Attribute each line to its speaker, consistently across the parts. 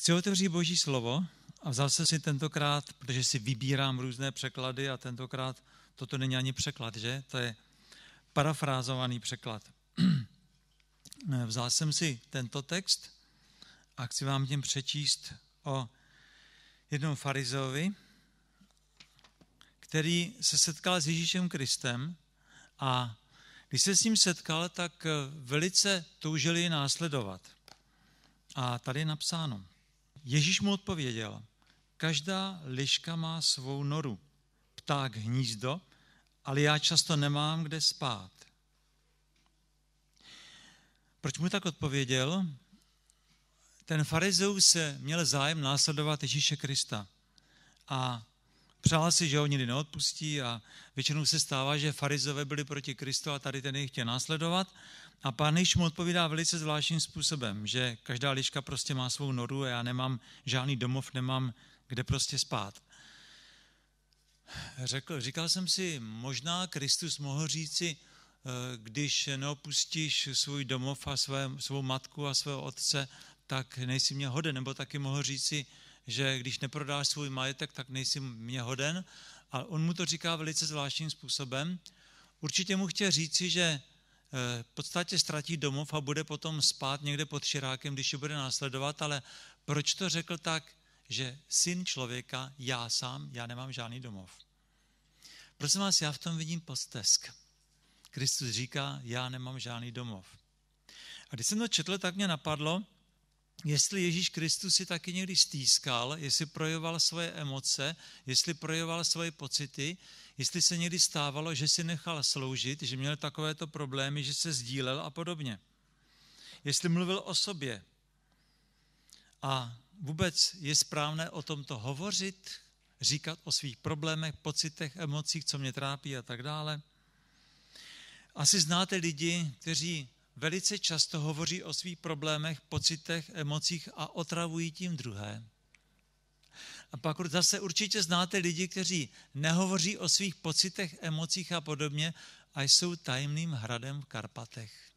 Speaker 1: Chci otevřít Boží slovo a vzal jsem si tentokrát, protože si vybírám různé překlady a tentokrát toto není ani překlad, že? To je parafrázovaný překlad. Vzal jsem si tento text a chci vám tím přečíst o jednom farizeovi, který se setkal s Ježíšem Kristem a když se s ním setkal, tak velice toužil ji následovat. A tady je napsáno. Ježíš mu odpověděl, každá liška má svou noru, pták hnízdo, ale já často nemám kde spát. Proč mu tak odpověděl? Ten farizeus se měl zájem následovat Ježíše Krista a přál si, že ho nikdy neodpustí a většinou se stává, že farizové byli proti Kristu a tady ten je chtěl následovat. A Pán Ježíš mu odpovídá velice zvláštním způsobem, že každá liška prostě má svou noru a já nemám žádný domov, nemám kde prostě spát. Říkal jsem si, možná Kristus mohl říci, když neopustíš svůj domov a svou matku a svého otce, tak nejsi mě hoden, nebo taky mohl říci, že když neprodáš svůj majetek, tak nejsi mě hoden. A on mu to říká velice zvláštním způsobem. Určitě mu chtěl říci, že v podstatě ztratí domov a bude potom spát někde pod širákem, když ji bude následovat, ale proč to řekl tak, že syn člověka, já sám, já nemám žádný domov. Prosím vás, já v tom vidím postesk. Kristus říká, já nemám žádný domov. A když jsem to četl, tak mě napadlo, jestli Ježíš Kristus si taky někdy stýskal, jestli projevoval svoje emoce, jestli projevoval svoje pocity, jestli se někdy stávalo, že si nechal sloužit, že měl takovéto problémy, že se sdílel a podobně. Jestli mluvil o sobě. A vůbec je správné o tomto hovořit, říkat o svých problémech, pocitech, emocích, co mě trápí a tak dále. Asi znáte lidi, kteří velice často hovoří o svých problémech, pocitech, emocích a otravují tím druhé. A pak zase určitě znáte lidi, kteří nehovoří o svých pocitech, emocích a podobně a jsou tajemným hradem v Karpatech.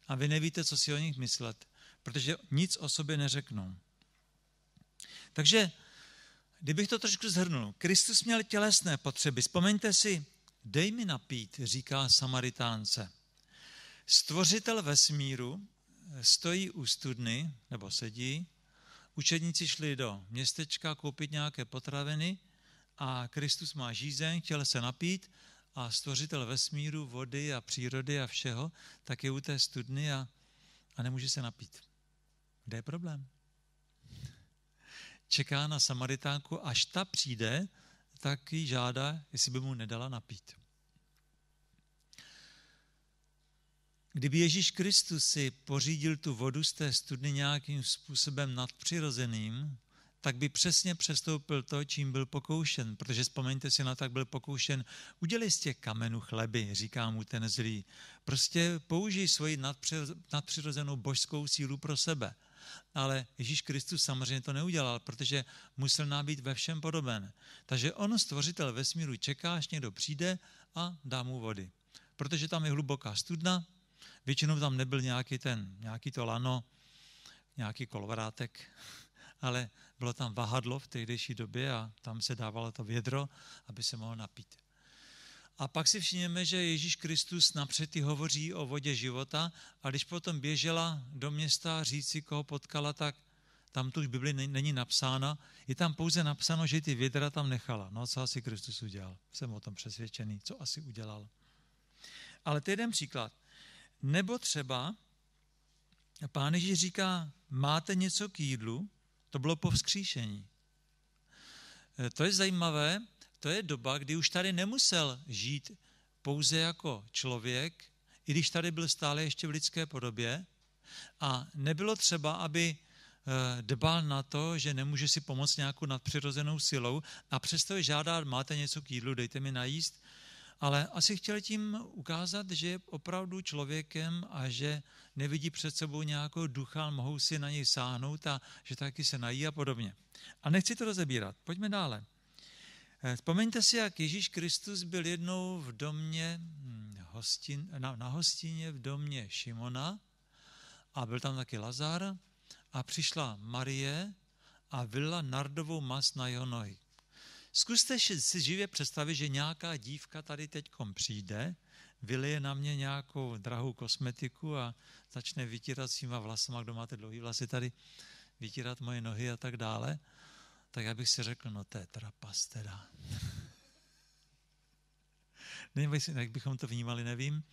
Speaker 1: A vy nevíte, co si o nich myslet, protože nic o sobě neřeknou. Takže, kdybych to trošku shrnul, Kristus měl tělesné potřeby. Vzpomeňte si, dej mi napít, říká Samaritánce. Stvořitel vesmíru stojí u studny, nebo sedí, učedníci šli do městečka koupit nějaké potraviny a Kristus má žízeň, chtěl se napít a stvořitel vesmíru, vody a přírody a všeho, tak je u té studny a nemůže se napít. Kde je problém? Čeká na Samaritánku, až ta přijde, tak jí žádá, jestli by mu nedala napít. Kdyby Ježíš Kristus si pořídil tu vodu z té studny nějakým způsobem nadpřirozeným, tak by přesně přestoupil to, čím byl pokoušen. Protože vzpomeňte si na tak byl pokoušen, udělej z těch kamenů chleby, říká mu ten zlý. Prostě použij svoji nadpřirozenou božskou sílu pro sebe. Ale Ježíš Kristus samozřejmě to neudělal, protože musel nám být ve všem podoben. Takže on, stvořitel vesmíru, čeká, až někdo přijde a dá mu vody. Protože tam je hluboká studna, většinou tam nebyl nějaký to lano, nějaký kolvrátek, ale bylo tam vahadlo v tehdejší době a tam se dávalo to vědro, aby se mohl napít. A pak si všimneme, že Ježíš Kristus napřed hovoří o vodě života a když potom běžela do města říci, koho potkala, tak tam tu v Bibli není napsáno, je tam pouze napsáno, že ty vědra tam nechala. No, co asi Kristus udělal? Jsem o tom přesvědčený, co asi udělal. Ale to je jeden příklad. Nebo třeba Pán Ježíš říká, máte něco k jídlu? To bylo po vzkříšení. To je zajímavé, to je doba, kdy už tady nemusel žít pouze jako člověk, i když tady byl stále ještě v lidské podobě a nebylo třeba, aby dbal na to, že nemůže si pomoct nějakou nadpřirozenou silou a přesto je žádá, máte něco k jídlu, dejte mi najíst, ale asi chtěl tím ukázat, že je opravdu člověkem a že nevidí před sebou nějakého ducha, mohou si na něj sáhnout a že taky se nají a podobně. A nechci to rozebírat, pojďme dále. Vzpomeňte si, jak Ježíš Kristus byl jednou v domě na hostině v domě Šimona a byl tam taky Lazar a přišla Marie a vylila nardovou mast na jeho nohy. Zkuste si živě představit, že nějaká dívka tady teďkom přijde, vylije na mě nějakou drahou kosmetiku a začne vytírat svýma vlasama, kdo máte dlouhý vlasy tady, vytírat moje nohy a tak dále, tak já bych si řekl, no to je trapas teda. Nevím, jak bychom to vnímali, nevím,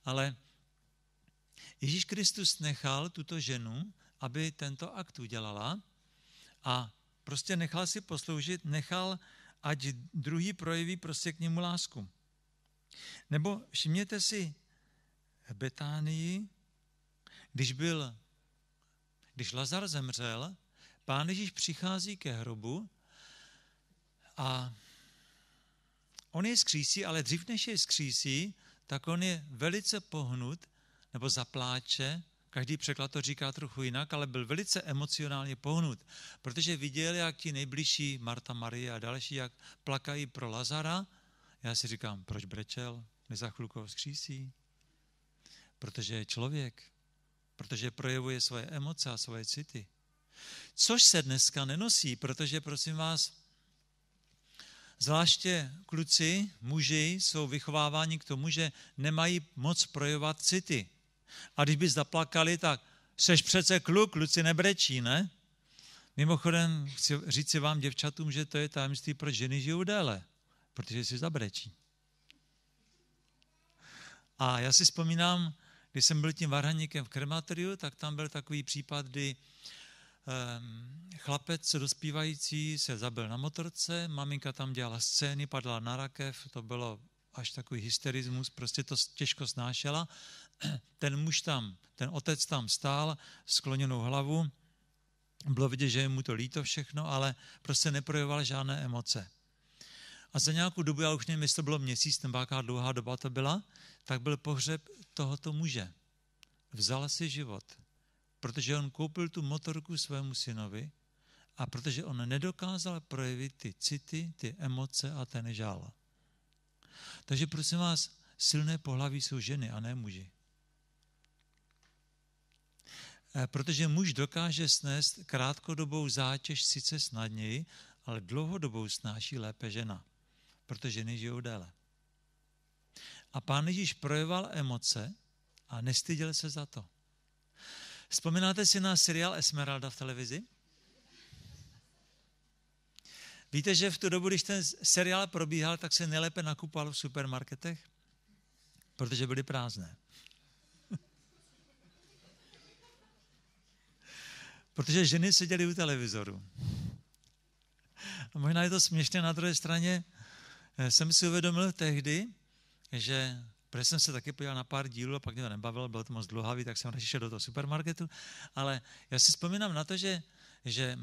Speaker 1: ale Ježíš Kristus nechal tuto ženu, aby tento akt udělala a prostě nechal si posloužit, nechal, ať druhý projeví prostě k němu lásku. Nebo všimněte si v Betánii, když Lazar zemřel, Pán Ježíš přichází ke hrobu a on je skřísí, ale dřív než je skřísí, tak on je velice pohnut nebo zapláče. Každý překlad to říká trochu jinak, ale byl velice emocionálně pohnut, protože viděl, jak ti nejbližší, Marta, Marie a další, jak plakají pro Lazara. Já si říkám, proč brečel? Za chvilku ho vzkřísí. Protože je člověk. Protože projevuje svoje emoce a svoje city. Což se dneska nenosí, protože, prosím vás, zvláště kluci, muži jsou vychováváni k tomu, že nemají moc projevovat city. A když by zaplakali, tak seš přece kluk, kluci nebrečí, ne? Mimochodem, chci říct si vám, děvčatům, že to je tajemství, proč ženy žijou déle, protože si zabrečí. A já si vzpomínám, když jsem byl tím varhaníkem v krematoriu, tak tam byl takový případ, kdy chlapec dospívající se zabil na motorce, maminka tam dělala scény, padla na rakev, to bylo až takový hysterismus, prostě to těžko snášela. Ten otec tam stál, skloněnou hlavu, bylo vidět, že je mu to líto všechno, ale prostě neprojevoval žádné emoce. A za nějakou dobu, já už nevím, jestli to bylo měsíc, nebo jaká dlouhá doba to byla, tak byl pohřeb tohoto muže. Vzal si život, protože on koupil tu motorku svému synovi a protože on nedokázal projevit ty city, ty emoce a ten žál. Takže prosím vás, silné pohlaví jsou ženy a ne muži. Protože muž dokáže snést krátkodobou zátěž sice snadněji, ale dlouhodobou snáší lépe žena, protože ženy žijou déle. A Pán Ježíš projevoval emoce a nestyděl se za to. Vzpomínáte si na seriál Esmeralda v televizi? Víte, že v tu dobu, když ten seriál probíhal, tak se nejlépe nakupovalo v supermarketech? Protože byly prázdné. Protože ženy seděly u televizoru. A možná je to směšné, na druhé straně jsem si uvědomil tehdy, že protože jsem se taky podíval na pár dílů a pak mě to nebavilo, bylo to moc dlouhavý, tak jsem radši šel do toho supermarketu, ale já si vzpomínám na to, že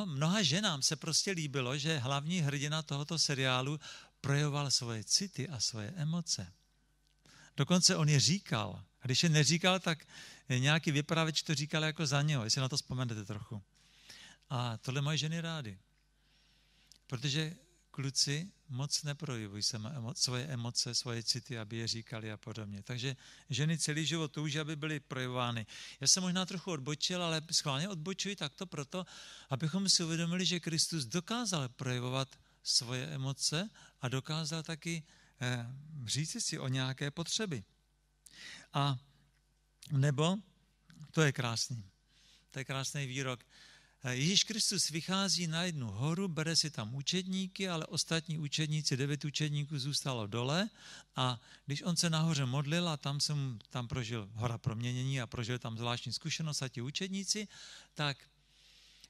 Speaker 1: mnoha ženám se prostě líbilo, že hlavní hrdina tohoto seriálu projevoval svoje city a svoje emoce. Dokonce on je říkal. A když je neříkal, tak nějaký vypravěč to říkal jako za něho, jestli na to vzpomenete trochu. A tohle mají ženy rády. Protože kluci moc neprojevují svoje emoce, svoje city, aby je říkali a podobně. Takže ženy celý život touží, aby byly projevovány. Já jsem možná trochu odbočil, ale schválně odbočuji takto proto, abychom si uvědomili, že Kristus dokázal projevovat svoje emoce a dokázal taky říci si o nějaké potřeby. A nebo, to je krásný výrok, Ježíš Kristus vychází na jednu horu, bere si tam učedníky, ale ostatní učedníci, 9 učedníků zůstalo dole a když on se nahoře modlil a tam prožil hora proměnění a prožil tam zvláštní zkušenost a ti učedníci, tak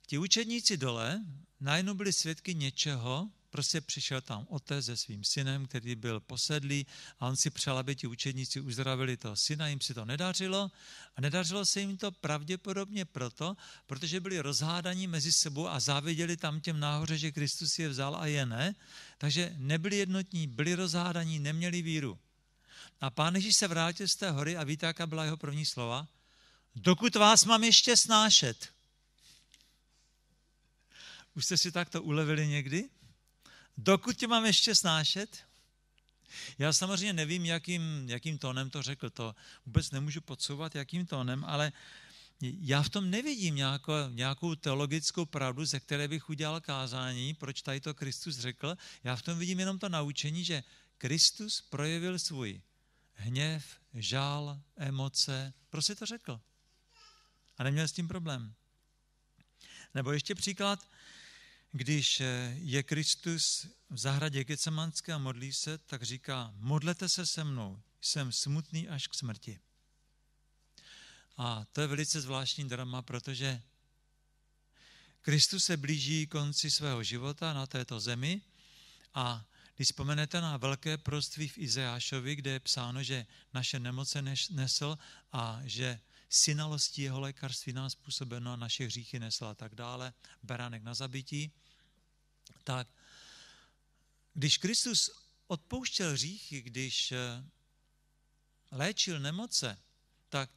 Speaker 1: ti učedníci dole najednou byli svědky něčeho, prostě přišel tam otec se svým synem, který byl posedlý a on si přál, aby ti učedníci uzdravili toho syna, jim si to nedařilo a nedařilo se jim to pravděpodobně proto, protože byli rozhádaní mezi sebou a záviděli tam těm nahoře, že Kristus je vzal a je ne, takže nebyli jednotní, byli rozhádaní, neměli víru. A Pán Ježíš se vrátil z té hory a víte, jaká byla jeho první slova? Dokud vás mám ještě snášet. Už jste si takto ulevili někdy? Dokud tě mám ještě snášet? Já samozřejmě nevím, jakým tónem to řekl, to vůbec nemůžu podsouvat, jakým tónem, ale Já v tom nevidím nějakou teologickou pravdu, ze které bych udělal kázání, proč tady to Kristus řekl. Já v tom vidím jenom to naučení, že Kristus projevil svůj hněv, žál, emoce, prostě to řekl. A neměl s tím problém. Nebo ještě příklad, když je Kristus v zahradě Getsemanské a modlí se, tak říká, modlete se se mnou, jsem smutný až k smrti. A to je velice zvláštní drama, protože Kristus se blíží konci svého života na této zemi a když vzpomenete na velké proroctví v Izajášovi, kde je psáno, že naše nemoce nesl a že synalostí jeho lékařství nám způsobeno, naše hříchy nesl a tak dále, beránek na zabití, tak když Kristus odpouštěl hříchy, když léčil nemoce, tak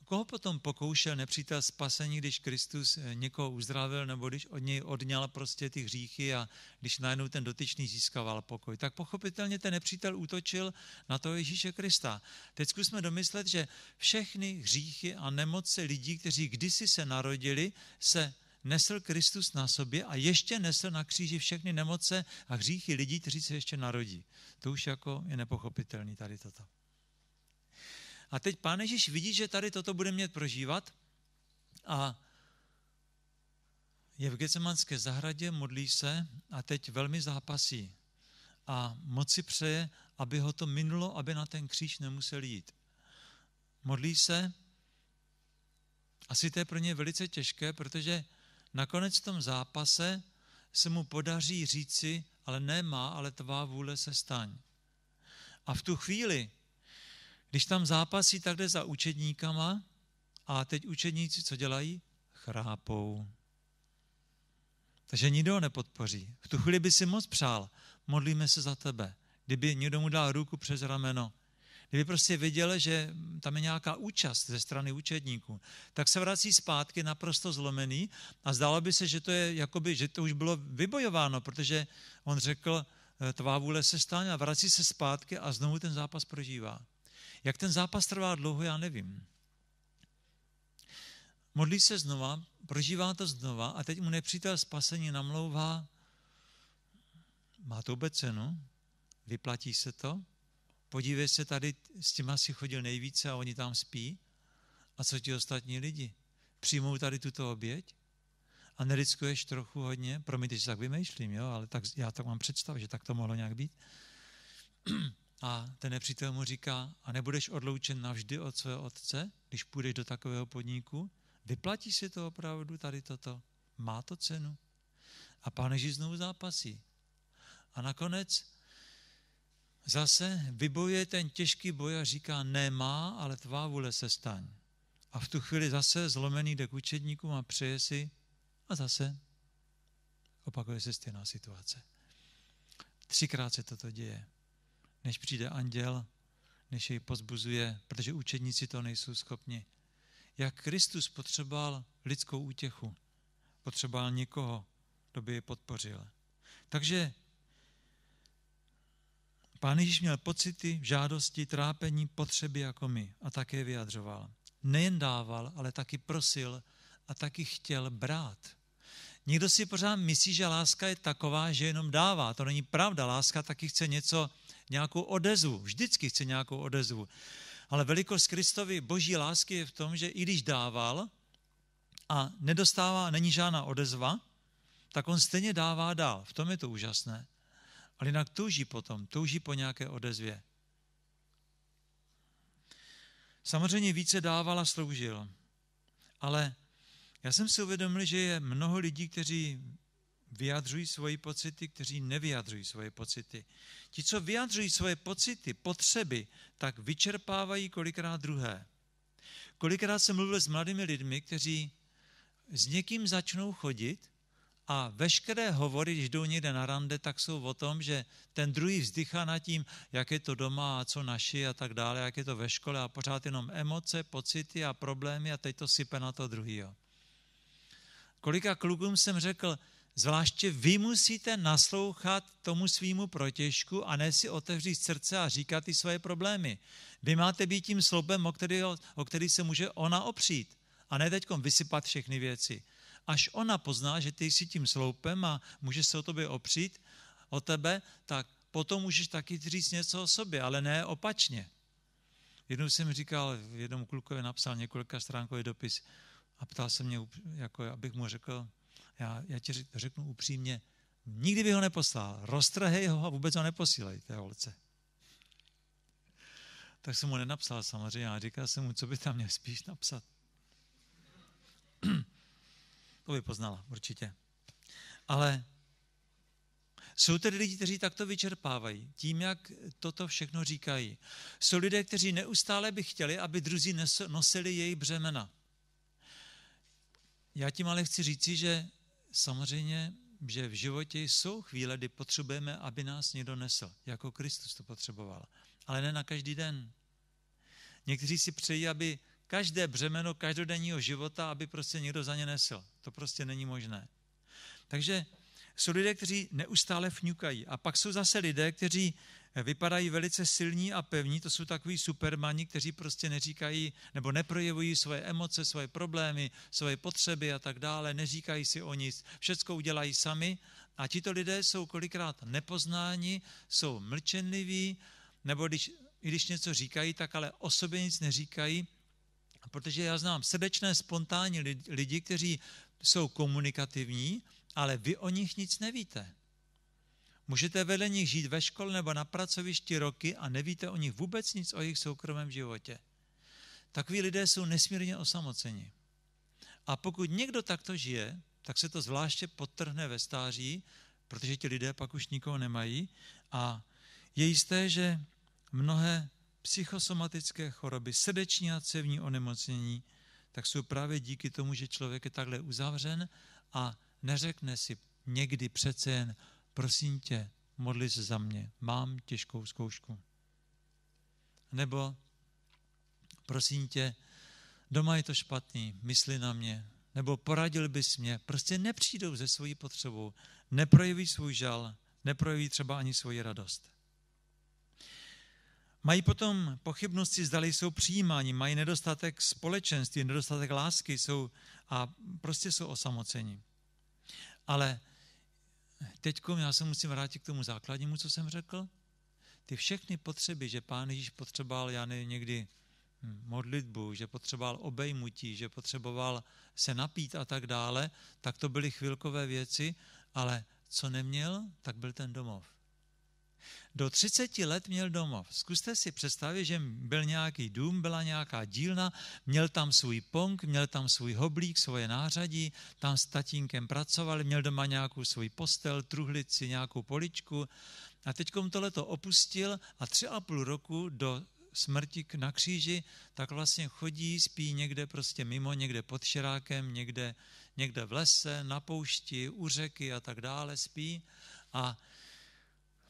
Speaker 1: koho potom pokoušel nepřítel spasení, když Kristus někoho uzdravil nebo když od něj odňal prostě ty hříchy a když najednou ten dotyčný získával pokoj. Tak pochopitelně ten nepřítel útočil na toho Ježíše Krista. Teď zkusme domyslet, že všechny hříchy a nemoce lidí, kteří kdysi se narodili, se nesl Kristus na sobě a ještě nesl na kříži všechny nemoce a hříchy lidí, kteří se ještě narodí. To už jako je nepochopitelný tady toto. A teď Pán Ježíš vidí, že tady toto bude mět prožívat a je v Getsemanské zahradě, modlí se a teď velmi zápasí. A moc si přeje, aby ho to minulo, aby na ten kříž nemusel jít. Modlí se, asi to je pro ně velice těžké, protože nakonec v tom zápase se mu podaří říci, ale ne má, ale tvá vůle se staň. A v tu chvíli, když tam zápasí takhle za učedníkama a teď učedníci co dělají? Chrápou. Takže nikdo ho nepodpoří. V tu chvíli by si moc přál, modlíme se za tebe. Kdyby někdo mu dal ruku přes rameno, kdyby prostě viděl, že tam je nějaká účast ze strany učedníků, tak se vrací zpátky naprosto zlomený a zdálo by se, že to je jakoby, že to už bylo vybojováno, protože on řekl, tvá vůle se stane a vrací se zpátky a znovu ten zápas prožívá. Jak ten zápas trvá dlouho, já nevím. Modlí se znova, prožívá to znova a teď mu nepřítel spasení namlouvá, má to vůbec cenu, vyplatí se to, podívej se, tady s tím asi chodil nejvíce a oni tam spí. A co ti ostatní lidi? Přijmou tady tuto oběť? A neriskuješ trochu hodně? Promiňte, že tak vymýšlím, jo? Ale tak, já tak mám představu, že tak to mohlo nějak být. A ten nepřítel mu říká, a nebudeš odloučen navždy od svého otce, když půjdeš do takového podniku? Vyplatí si to opravdu tady toto? Má to cenu? A Pán Ježíš znovu zápasí. A nakonec zase vybojuje ten těžký boj a říká, nemá, ale tvá vůle se staň. A v tu chvíli zase zlomený jde k učedníkům a přeje si a zase opakuje se stejná situace. 3krát se toto děje, než přijde anděl, než jej pozbuzuje, protože učedníci to nejsou schopni. Jak Kristus potřeboval lidskou útěchu, potřeboval někoho, kdo by je podpořil. Takže Pán Ježíš měl pocity, žádosti, trápení, potřeby jako my a také vyjadřoval. Nejen dával, ale taky prosil a taky chtěl brát. Někdo si pořád myslí, že láska je taková, že jenom dává. To není pravda. Láska taky chce nějakou odezvu. Vždycky chce nějakou odezvu. Ale velikost Kristovy boží lásky je v tom, že i když dával a nedostává, není žádná odezva, tak on stejně dává dál. V tom je to úžasné. Ale jinak touží po nějaké odezvě. Samozřejmě více dával a sloužil. Ale já jsem si uvědomil, že je mnoho lidí, kteří vyjadřují svoje pocity, kteří nevyjadřují svoje pocity. Ti, co vyjadřují svoje pocity, potřeby, tak vyčerpávají kolikrát druhé. Kolikrát jsem mluvil s mladými lidmi, kteří s někým začnou chodit a veškeré hovory, když jdou někde na rande, tak jsou o tom, že ten druhý vzdychá nad tím, jak je to doma a co naši a tak dále, jak je to ve škole a pořád jenom emoce, pocity a problémy a teď to sype na to druhýho. Kolika klukům jsem řekl, Zvláště vy musíte naslouchat tomu svýmu protějšku a ne si otevřít srdce a říkat ty svoje problémy. Vy máte být tím sloupem, o který se může ona opřít. A ne teďkom vysypat všechny věci. Až ona pozná, že ty jsi tím sloupem a může se o tobě opřít, o tebe, tak potom můžeš taky říct něco o sobě, ale ne opačně. Jednou jsem říkal, jednomu klukovi napsal několika stránkový dopis a ptal se mě, jako abych mu řekl, já ti řeknu upřímně, nikdy bych ho neposlal, roztrhej ho a vůbec ho neposílej té holce. Tak jsem mu nenapsal samozřejmě a říkal jsem mu, co by tam měl spíš napsat. To by poznala určitě. Ale jsou tedy lidi, kteří takto vyčerpávají tím, jak toto všechno říkají. Jsou lidé, kteří neustále by chtěli, aby druzí nosili jejich břemena. Já tím ale chci říci, že samozřejmě, že v životě jsou chvíle, kdy potřebujeme, aby nás někdo nesl, jako Kristus to potřeboval. Ale ne na každý den. Někteří si přejí, aby každé břemeno každodenního života, aby prostě někdo za ně nesl. To prostě není možné. Takže jsou lidé, kteří neustále fňukají. A pak jsou zase lidé, kteří vypadají velice silní a pevní. To jsou takový supermani, kteří prostě neříkají nebo neprojevují svoje emoce, svoje problémy, svoje potřeby a tak dále. Neříkají si o nic. Všecko udělají sami. A tito lidé jsou kolikrát nepoznáni, jsou mlčenliví, nebo když něco říkají, tak ale o sobě nic neříkají. Protože já znám srdečné, spontánní lidi, kteří jsou komunikativní, ale vy o nich nic nevíte. Můžete vedle nich žít ve škole nebo na pracovišti roky a nevíte o nich vůbec nic o jejich soukromém životě. Takoví lidé jsou nesmírně osamoceni. A pokud někdo takto žije, tak se to zvláště podtrhne ve stáří, protože ti lidé pak už nikoho nemají a je jisté, že mnohé psychosomatické choroby, srdeční a cévní onemocnění, tak jsou právě díky tomu, že člověk je takhle uzavřen a neřekne si někdy přece jen, prosím tě, modli se za mě, mám těžkou zkoušku. Nebo, prosím tě, doma je to špatný, mysli na mě. Nebo poradil bys mě. Prostě nepřijdou ze svojí potřebou, neprojeví svůj žal, neprojeví třeba ani svoji radost. Mají potom pochybnosti, zdali jsou přijímáni, mají nedostatek společenství, nedostatek lásky a prostě jsou osamoceni. Ale teďko já se musím vrátit k tomu základnímu, co jsem řekl. Ty všechny potřeby, že Pán Ježíš potřeboval, někdy modlitbu, že potřeboval obejmutí, že potřeboval se napít a tak dále, tak to byly chvilkové věci, ale co neměl, tak byl ten domov. Do 30 let měl domov. Zkuste si představit, že byl nějaký dům, byla nějaká dílna, měl tam svůj pong, měl tam svůj hoblík, svoje nářadí, tam s tatínkem pracoval, měl doma nějakou svůj postel, truhlici, nějakou poličku a teďkom tohleto opustil a 3,5 roku do smrti na kříži, tak vlastně chodí, spí někde prostě mimo, někde pod šerákem, někde v lese, na poušti, u řeky a tak dále spí a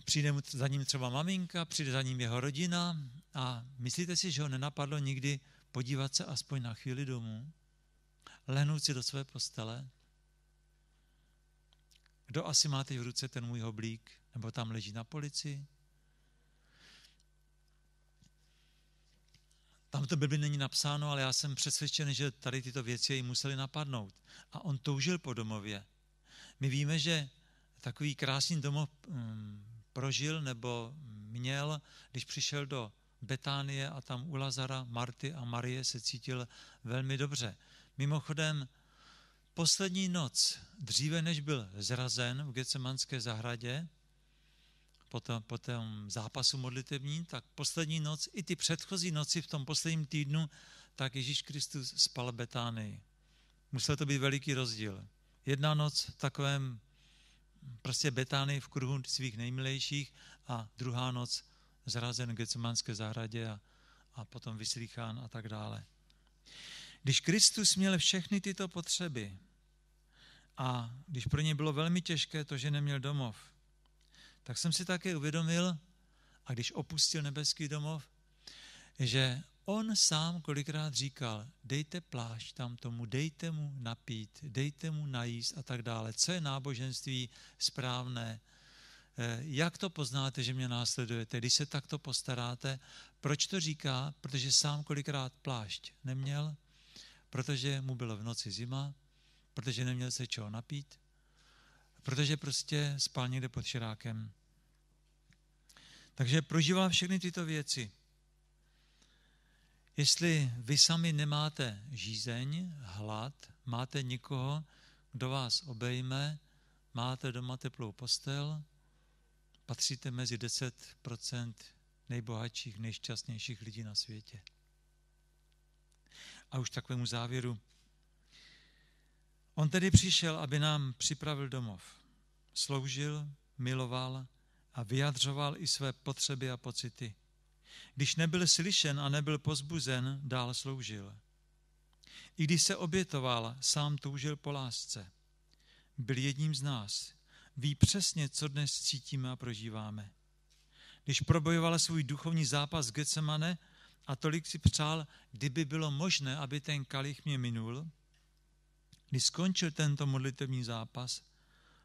Speaker 1: přijde za ním třeba maminka, přijde za ním jeho rodina a myslíte si, že ho nenapadlo nikdy podívat se aspoň na chvíli domů? Lehnout si do své postele? Kdo asi má teď v ruce ten můj hoblík? Nebo tam leží na polici? Tam to Bibli není napsáno, ale já jsem přesvědčen, že tady tyto věci jej museli napadnout. A on toužil po domově. My víme, že takový krásný domov prožil nebo měl, když přišel do Betánie a tam u Lazara, Marty a Marie se cítil velmi dobře. Mimochodem, poslední noc, dříve než byl zrazen v Getsemanské zahradě, po tom zápasu modlitevním, tak poslední noc, i ty předchozí noci v tom posledním týdnu, tak Ježíš Kristus spal v Betánii. Musel to být veliký rozdíl. Jedna noc v takovém prostě Betánii v kruhu svých nejmilejších a druhá noc zrazen v Getsemanské zahradě a potom vyslýchán a tak dále. Když Kristus měl všechny tyto potřeby a když pro ně bylo velmi těžké to, že neměl domov, tak jsem si také uvědomil, a když opustil nebeský domov, že on sám kolikrát říkal, dejte plášť tam tomu, dejte mu napít, dejte mu najíst a tak dále. Co je náboženství správné? Jak to poznáte, že mě následujete? Když se takto postaráte, proč to říká? Protože sám kolikrát plášť neměl, protože mu bylo v noci zima, protože neměl se čeho napít, protože prostě spal někde pod širákem. Takže prožíval všechny tyto věci. Jestli vy sami nemáte žízeň, hlad, máte někoho, kdo vás obejme, máte doma teplou postel, patříte mezi 10% nejbohatších, nejšťastnějších lidí na světě. A už takovému závěru. On tedy přišel, aby nám připravil domov. Sloužil, miloval a vyjadřoval i své potřeby a pocity. Když nebyl slyšen a nebyl pozbuzen, dál sloužil. I když se obětoval, sám toužil po lásce. Byl jedním z nás. Ví přesně, co dnes cítíme a prožíváme. Když probojoval svůj duchovní zápas Getsemane a tolik si přál, kdyby bylo možné, aby ten kalich mě minul, když skončil tento modlitevní zápas,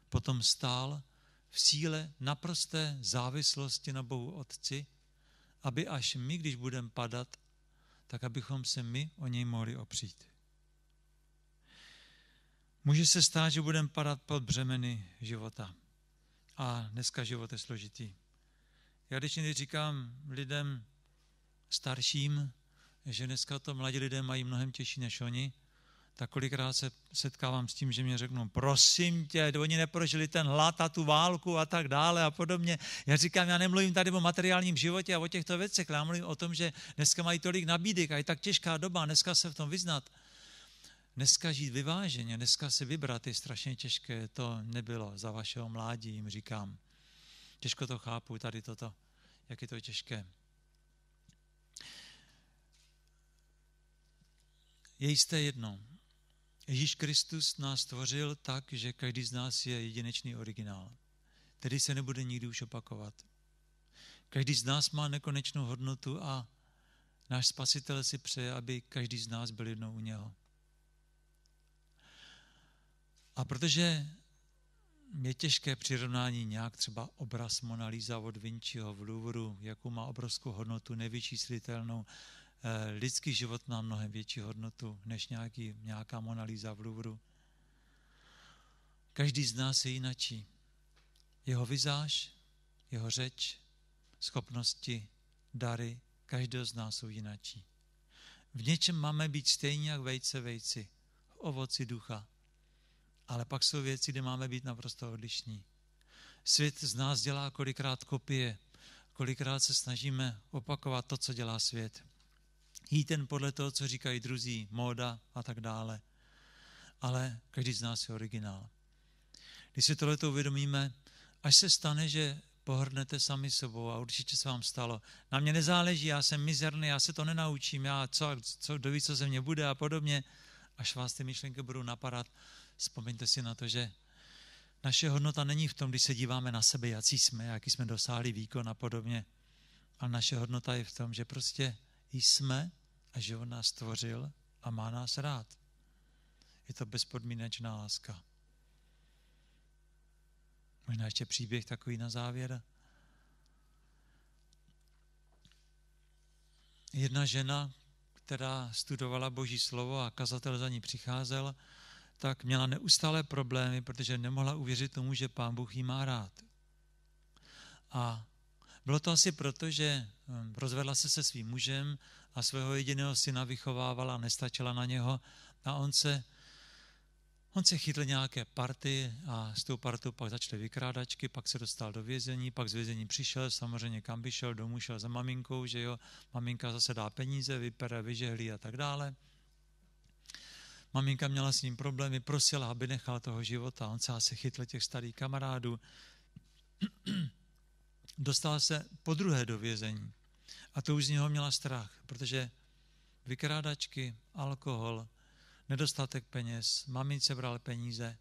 Speaker 1: potom stál v síle naprosté závislosti na Bohu Otci, aby až my, když budeme padat, tak abychom se my o něj mohli opřít. Může se stát, že budeme padat pod břemeny života. A dneska život je složitý. Já když někdy říkám lidem starším, že dneska to mladí lidé mají mnohem těžší než oni, tak kolikrát se setkávám s tím, že mě řeknou, prosím tě, oni neprožili ten hlad a tu válku a tak dále a podobně. Já říkám, já nemluvím tady o materiálním životě a o těchto věcech, já mluvím o tom, že dneska mají tolik nabídek a je tak těžká doba, dneska se v tom vyznat. Dneska žít vyváženě, dneska se vybrat je strašně těžké, to nebylo za vašeho mládí, jim říkám. Těžko to chápu, tady toto, jak je to těžké. Je jisté jedno. Ježíš Kristus nás stvořil tak, že každý z nás je jedinečný originál. Tedy se nebude nikdy už opakovat. Každý z nás má nekonečnou hodnotu a náš Spasitel si přeje, aby každý z nás byl jednou u něho. A protože je těžké přirovnání nějak třeba obraz Mona Lisa od Vinciho v Louvru, jakou má obrovskou hodnotu, nevyčíslitelnou. Lidský život má mnohem větší hodnotu než nějaká Mona Lisa v Louvru. Každý z nás je jinačí. Jeho vizáž, jeho řeč, schopnosti, dary, každého z nás jsou jinačí. V něčem máme být stejně jak vejce vejci, v ovoci ducha. Ale pak jsou věci, kde máme být naprosto odlišní. Svět z nás dělá kolikrát kopie, kolikrát se snažíme opakovat to, co dělá svět. Jít jen podle toho, co říkají druzí, móda a tak dále. Ale každý z nás je originál. Když si tohleto uvědomíme, až se stane, že pohrdnete sami sebou a určitě se vám stalo. Na mě nezáleží, já jsem mizerný, já se to nenaučím, kdo ví, co ze mě bude a podobně. Až vás ty myšlenky budou napadat, vzpomeňte si na to, že naše hodnota není v tom, když se díváme na sebe, jaký jsme, jaký jsme dosáhli výkon a podobně. Ale naše hodnota je v tom, že prostě jsme a že on nás stvořil a má nás rád. Je to bezpodmínečná láska. Možná ještě příběh takový na závěr. Jedna žena, která studovala Boží slovo a kazatel za ní přicházel, tak měla neustále problémy, protože nemohla uvěřit tomu, že Pán Bůh jí má rád. A bylo to asi proto, že rozvedla se svým mužem a svého jediného syna vychovávala, nestačila na něho a on se chytl nějaké party a s tou partou pak začaly vykrádačky, pak se dostal do vězení, pak z vězení přišel, samozřejmě kam by šel, domů šel za maminkou, že jo, maminka zase dá peníze, vypere, vyžehlí a tak dále. Maminka měla s ním problémy, prosila, aby nechal toho života, on se asi chytl těch starých kamarádů. Dostal se podruhé do vězení a to už z něho měla strach, protože vykrádačky, alkohol, nedostatek peněz, mamince bral peníze.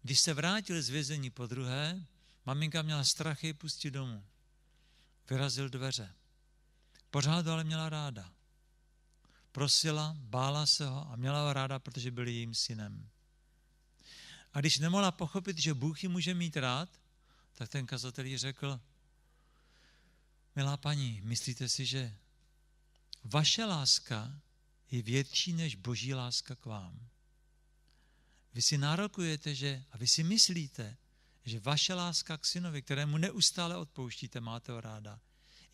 Speaker 1: Když se vrátil z vězení podruhé, maminka měla strach jej pustit domů. Vyrazil dveře. Pořád ale měla ráda. Prosila, bála se ho a měla ho ráda, protože byl jejím synem. A když nemohla pochopit, že Bůh ji může mít rád, tak ten kazatel jí řekl, milá paní, myslíte si, že vaše láska je větší než Boží láska k vám? Vy si nárokujete, a vy si myslíte, že vaše láska k synovi, kterému neustále odpouštíte, máte ho ráda,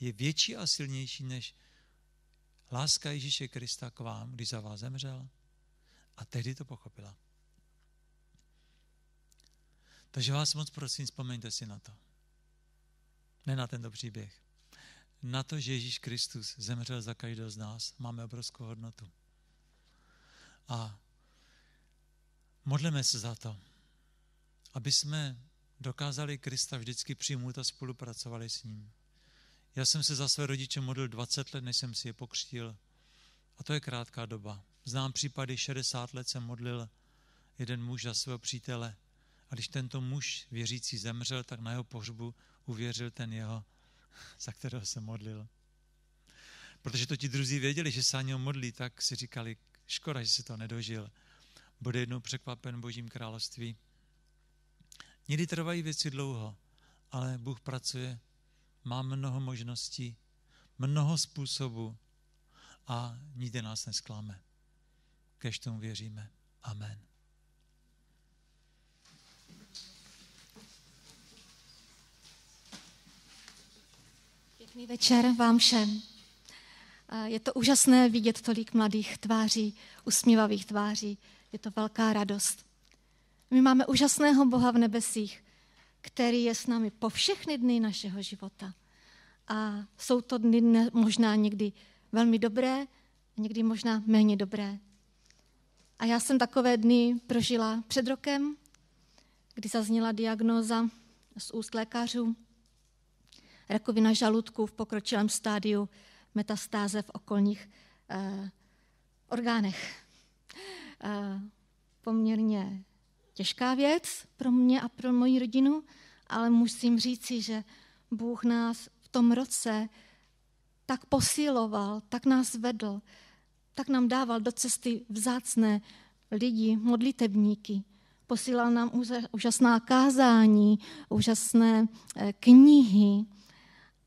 Speaker 1: je větší a silnější než láska Ježíše Krista k vám, když za vás zemřel? A tehdy to pochopila. Takže vás moc prosím, vzpomeňte si na to. Ne na tento příběh. Na to, že Ježíš Kristus zemřel za každého z nás, máme obrovskou hodnotu. A modleme se za to, aby jsme dokázali Krista vždycky přijmout a spolupracovali s ním. Já jsem se za své rodiče modlil 20 let, než jsem si je pokřtil. A to je krátká doba. Znám případy, 60 let se modlil jeden muž za svého přítele. A když tento muž věřící zemřel, tak na jeho pohřbu uvěřil ten jeho, za kterého se modlil. Protože to ti druzí věděli, že se na něho modlí, tak si říkali, škoda, že se to nedožil. Bude jednou překvapen Božím království. Někdy trvají věci dlouho, ale Bůh pracuje, má mnoho možností, mnoho způsobů a nikdy nás nesklame. Kéž tomu věříme. Amen.
Speaker 2: Pěkný večer vám všem. Je to úžasné vidět tolik mladých tváří, usmívavých tváří. Je to velká radost. My máme úžasného Boha v nebesích, který je s námi po všechny dny našeho života. A jsou to dny možná někdy velmi dobré, někdy možná méně dobré. A já jsem takové dny prožila před rokem, kdy zazněla diagnóza z úst lékařů. Rakovina žaludku v pokročilém stádiu, metastáze v okolních orgánech. Poměrně těžká věc pro mě a pro moji rodinu, ale musím říci, že Bůh nás v tom roce tak posiloval, tak nás vedl, tak nám dával do cesty vzácné lidi, modlitebníky. Posílal nám úžasná kázání, úžasné knihy.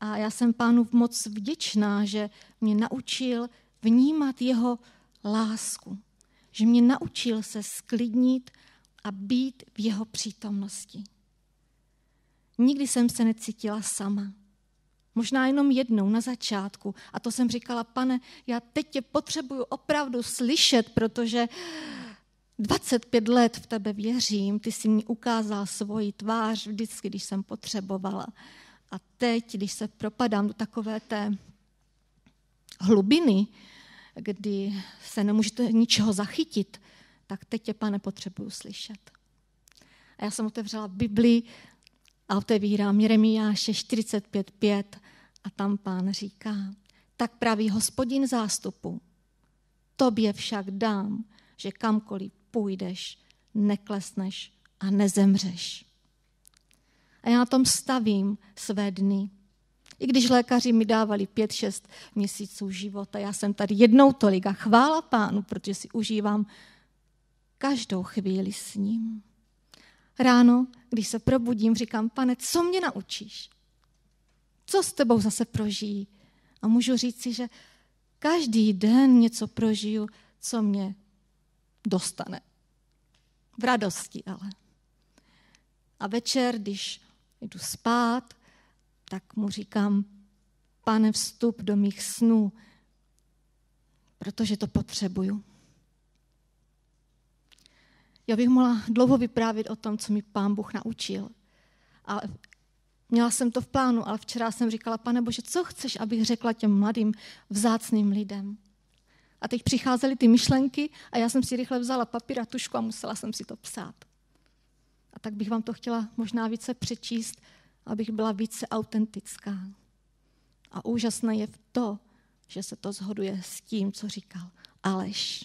Speaker 2: A já jsem Pánu moc vděčná, že mě naučil vnímat jeho lásku. Že mě naučil se sklidnit a být v jeho přítomnosti. Nikdy jsem se necítila sama. Možná jenom jednou na začátku. A to jsem říkala, Pane, já teď tě potřebuju opravdu slyšet, protože 25 let v tebe věřím, ty jsi mi ukázal svoji tvář vždycky, když jsem potřebovala. A teď, když se propadám do takové té hlubiny, kdy se nemůžete ničeho zachytit, tak teď tě, Pane, potřebuju slyšet. A já jsem otevřela Bibli a otevírám Jeremiáše 45:5 a tam Pán říká, tak praví Hospodin zástupu, tobě však dám, že kamkoliv půjdeš, neklesneš a nezemřeš. A já na tom stavím své dny. I když lékaři mi dávali 5-6 měsíců života, já jsem tady jednou tolik a chvála Pánu, protože si užívám každou chvíli s ním. Ráno, když se probudím, říkám, Pane, co mě naučíš? Co s tebou zase prožijí? A můžu říci, že každý den něco prožiju, co mě dostane. V radosti ale. A večer, když jdu spát, tak mu říkám, Pane, vstup do mých snů, protože to potřebuju. Já bych mohla dlouho vyprávět o tom, co mi Pán Bůh naučil. Ale měla jsem to v plánu, ale včera jsem říkala, Pane Bože, co chceš, abych řekla těm mladým, vzácným lidem? A teď přicházely ty myšlenky a já jsem si rychle vzala papír a tužku a musela jsem si to psát. A tak bych vám to chtěla možná více přečíst, abych byla více autentická. A úžasné je v to, že se to shoduje s tím, co říkal Aleš.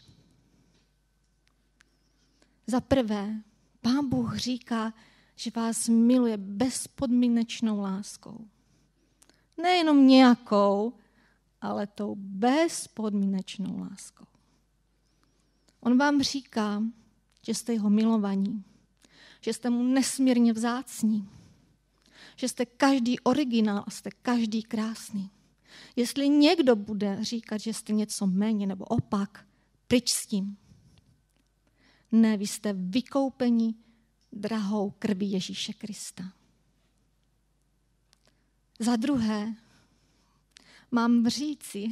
Speaker 2: Za prvé, Pán Bůh říká, že vás miluje bezpodmínečnou láskou. Nejenom nějakou, ale tou bezpodmínečnou láskou. On vám říká, že jste jeho milovaní, že jste mu nesmírně vzácní, že jste každý originál a jste každý krásný. Jestli někdo bude říkat, že jste něco méně nebo opak, pryč s tím. Ne, vy jste vykoupeni drahou krví Ježíše Krista. Za druhé, mám říci,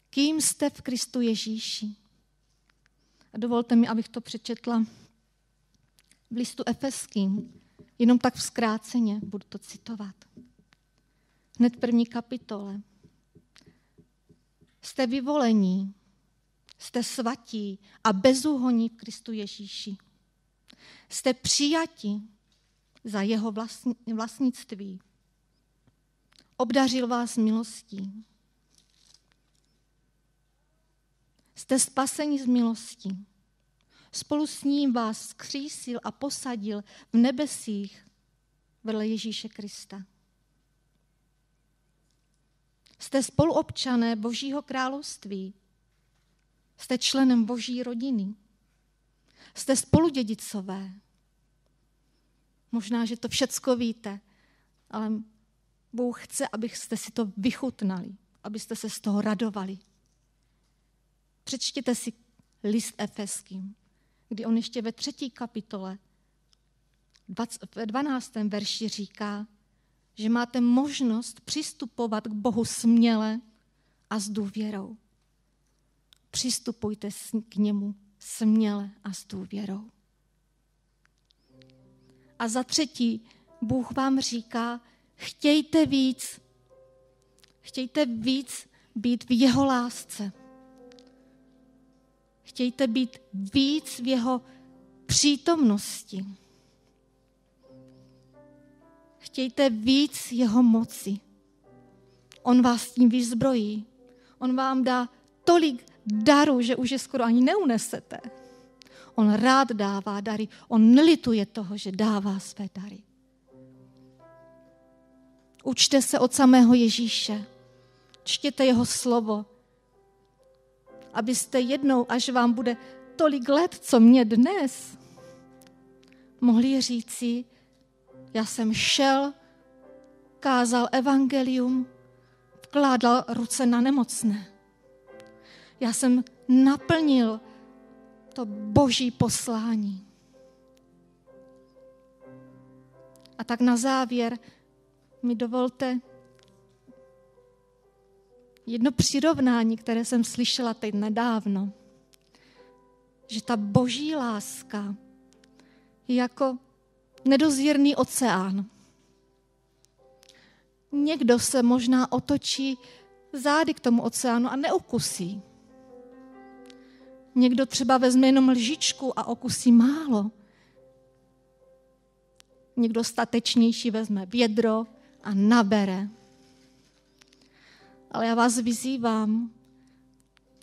Speaker 2: kým jste v Kristu Ježíši. A dovolte mi, abych to přečetla v listu Efeským, jenom tak zkráceně budu to citovat. Hned 1. kapitole. Jste vyvolení, jste svatí a bezúhonní v Kristu Ježíši. Jste přijati za jeho vlastnictví. Obdařil vás milostí. Jste spaseni z milostí. Spolu s ním vás vzkřísil a posadil v nebesích vedle Ježíše Krista. Jste spoluobčané Božího království. Jste členem Boží rodiny. Jste spoludědicové. Možná, že to všecko víte, ale Bůh chce, abyste si to vychutnali, abyste se z toho radovali. Přečtěte si list Efeským, kdy on ještě ve 3. kapitole, ve 12. verši říká, že máte možnost přistupovat k Bohu směle a s důvěrou. Přistupujte k němu směle a s důvěrou. A za třetí, Bůh vám říká, chtějte víc být v jeho lásce. Chtějte být víc v jeho přítomnosti. Chtějte víc jeho moci. On vás tím vyzbrojí. On vám dá tolik darů, že už je skoro ani neunesete. On rád dává dary. On nelituje toho, že dává své dary. Učte se od samého Ježíše. Čtěte jeho slovo. Abyste jednou, až vám bude tolik let, co mě dnes, mohli říci, já jsem šel, kázal evangelium, vkládal ruce na nemocné. Já jsem naplnil to Boží poslání. A tak na závěr mi dovolte jedno přirovnání, které jsem slyšela teď nedávno, že ta Boží láska je jako nedozírný oceán. Někdo se možná otočí zády k tomu oceánu a neukusí. Někdo třeba vezme jenom lžičku a okusí málo. Někdo statečnější vezme vědro a nabere. Ale já vás vyzývám,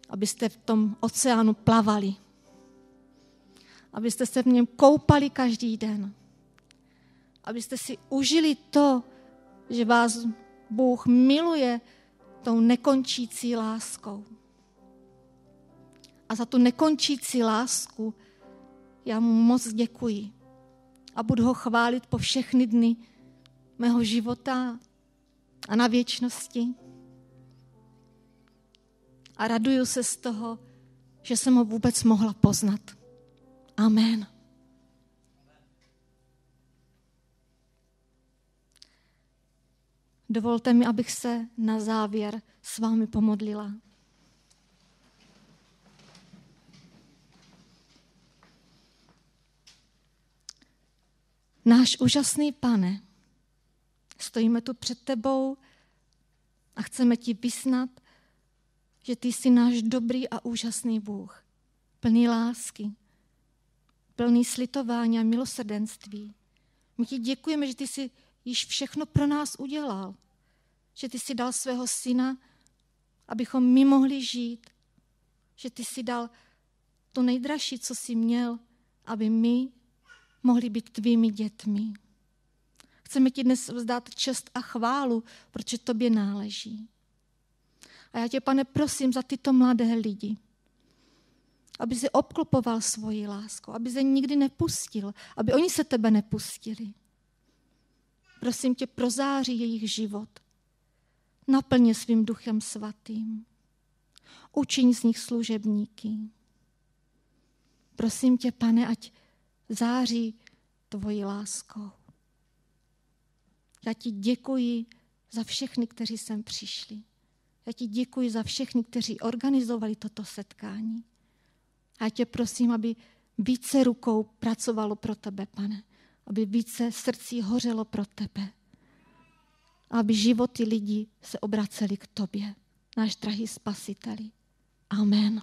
Speaker 2: abyste v tom oceánu plavali. Abyste se v něm koupali každý den. Abyste si užili to, že vás Bůh miluje tou nekončící láskou. A za tu nekončící lásku já mu moc děkuji. A budu ho chválit po všechny dny mého života a na věčnosti. A raduju se z toho, že jsem ho vůbec mohla poznat. Amen. Dovolte mi, abych se na závěr s vámi pomodlila. Náš úžasný Pane, stojíme tu před tebou a chceme ti vyznat, že ty jsi náš dobrý a úžasný Bůh, plný lásky, plný slitování a milosrdenství. My ti děkujeme, že ty jsi již všechno pro nás udělal, že ty jsi dal svého syna, abychom my mohli žít, že ty jsi dal to nejdražší, co jsi měl, aby my mohli být tvými dětmi. Chceme ti dnes vzdát čest a chválu, protože tobě náleží. A já tě, Pane, prosím za tyto mladé lidi, aby si obklopoval svoji lásku, aby se nikdy nepustil, aby oni se tebe nepustili. Prosím tě, prozáří jejich život. Naplně svým Duchem Svatým. Učiň z nich služebníky. Prosím tě, Pane, ať září tvojí láskou. Já ti děkuji za všechny, kteří sem přišli. Já ti děkuji za všechny, kteří organizovali toto setkání. A já tě prosím, aby více rukou pracovalo pro tebe, Pane. Aby více srdcí hořelo pro tebe. Aby životy lidí se obracely k tobě, náš drahý Spasiteli. Amen.